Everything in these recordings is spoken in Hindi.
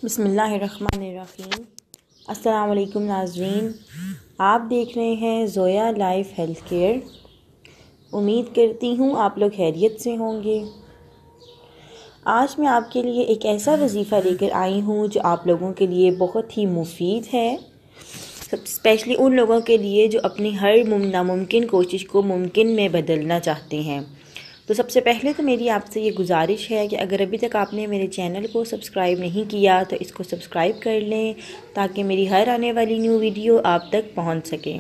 बिस्मिल्लाहिर्रहमानिर्रहीम। अस्सलाम वालेकुम नाज़रीन, आप देख रहे हैं ज़ोया लाइफ हेल्थ केयर। उम्मीद करती हूँ आप लोग खैरियत से होंगे। आज मैं आपके लिए एक ऐसा वजीफ़ा लेकर आई हूँ जो आप लोगों के लिए बहुत ही मुफीद है, स्पेशली उन लोगों के लिए जो अपनी हर नामुमकिन कोशिश को मुमकिन में बदलना चाहते हैं। तो सबसे पहले तो मेरी आपसे ये गुजारिश है कि अगर अभी तक आपने मेरे चैनल को सब्सक्राइब नहीं किया तो इसको सब्सक्राइब कर लें ताकि मेरी हर आने वाली न्यू वीडियो आप तक पहुंच सके।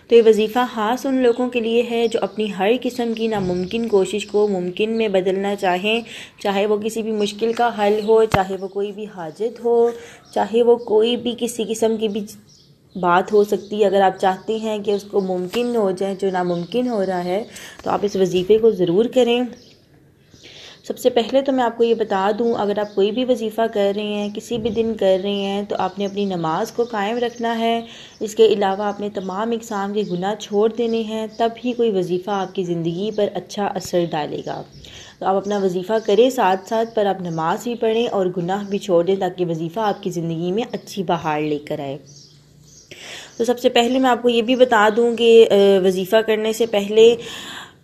तो ये वजीफ़ा ख़ास उन लोगों के लिए है जो अपनी हर किस्म की नामुमकिन कोशिश को मुमकिन में बदलना चाहें, चाहे वो किसी भी मुश्किल का हल हो, चाहे वो कोई भी हाजत हो, चाहे वो कोई भी किसी किस्म की भी बात हो सकती है। अगर आप चाहते हैं कि उसको मुमकिन हो जाए जो नामुमकिन हो रहा है तो आप इस वजीफ़े को ज़रूर करें। सबसे पहले तो मैं आपको ये बता दूं, अगर आप कोई भी वजीफ़ा कर रहे हैं, किसी भी दिन कर रहे हैं, तो आपने अपनी नमाज को कायम रखना है। इसके अलावा आपने तमाम इक़साम के गुनाह छोड़ देने हैं, तब ही कोई वजीफ़ा आपकी ज़िंदगी पर अच्छा असर डालेगा। तो आप अपना वजीफ़ा करें, साथ साथ पर आप नमाज भी पढ़ें और गुनाह भी छोड़ दें ताकि वजीफ़ा आपकी ज़िंदगी में अच्छी बहार लेकर आए। तो सबसे पहले मैं आपको ये भी बता दूं कि वजीफ़ा करने से पहले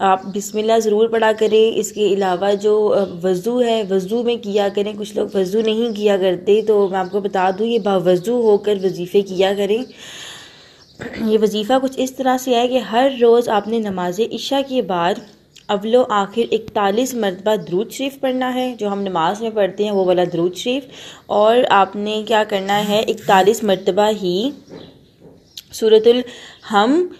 आप बिस्मिल्लाह ज़रूर पढ़ा करें। इसके अलावा जो वज़ू है, वज़ू में किया करें। कुछ लोग वज़ू नहीं किया करते, तो मैं आपको बता दूं ये बावज़ू होकर वजीफ़े किया करें। ये वजीफ़ा कुछ इस तरह से है कि हर रोज़ आपने नमाज इशा के बाद अव्वलो आखिर 41 मरतबा दुरूद शरीफ पढ़ना है, जो हम नमाज में पढ़ते हैं वो वाला दुरूद शरीफ। और आपने क्या करना है, 41 मरतबा ही सूरतुल हम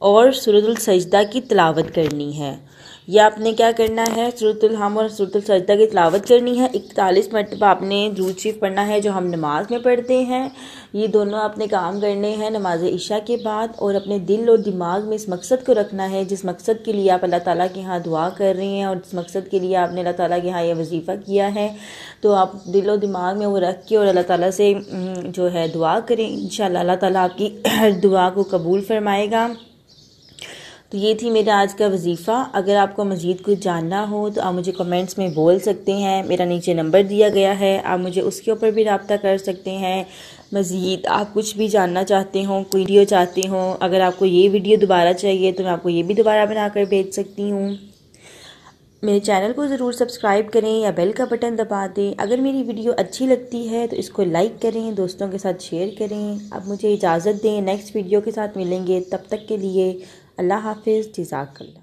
और सूरतुल सजदा की तिलावत करनी है। या आपने क्या करना है, सूरतुल हम और सूरतुल सजदा की तिलावत करनी है। 41 मरतबा आपने दुरूद शरीफ पढ़ना है जो हम नमाज में पढ़ते हैं। ये दोनों आपने काम करने हैं नमाज इशा के बाद। और अपने दिल और दिमाग में इस मकसद को रखना है जिस मकसद के लिए आप अल्लाह ताला के यहाँ दुआ कर रहे हैं और जिस मकसद के लिए आपने अल्लाह ताला के यहाँ यह वजीफ़ा किया है, तो आप दिल और दिमाग में वो रख के और अल्लाह ताला से जो है दुआ करें। इंशाअल्लाह अल्लाह ताला आपकी हर दुआ को कबूल फरमाएगा। तो ये थी मेरा आज का वजीफ़ा। अगर आपको मज़ीद कुछ जानना हो तो आप मुझे कमेंट्स में बोल सकते हैं। मेरा नीचे नंबर दिया गया है, आप मुझे उसके ऊपर भी रब्ता कर सकते हैं। मज़ीद आप कुछ भी जानना चाहते हो, कोई वीडियो चाहते हो, अगर आपको ये वीडियो दोबारा चाहिए तो मैं आपको ये भी दोबारा बनाकर भेज सकती हूँ। मेरे चैनल को ज़रूर सब्सक्राइब करें या बेल का बटन दबा दें। अगर मेरी वीडियो अच्छी लगती है तो इसको लाइक करें, दोस्तों के साथ शेयर करें। अब मुझे इजाज़त दें, नेक्स्ट वीडियो के साथ मिलेंगे। तब तक के लिए अल्लाह हाफ़िज़, जज़ाकल्लाह।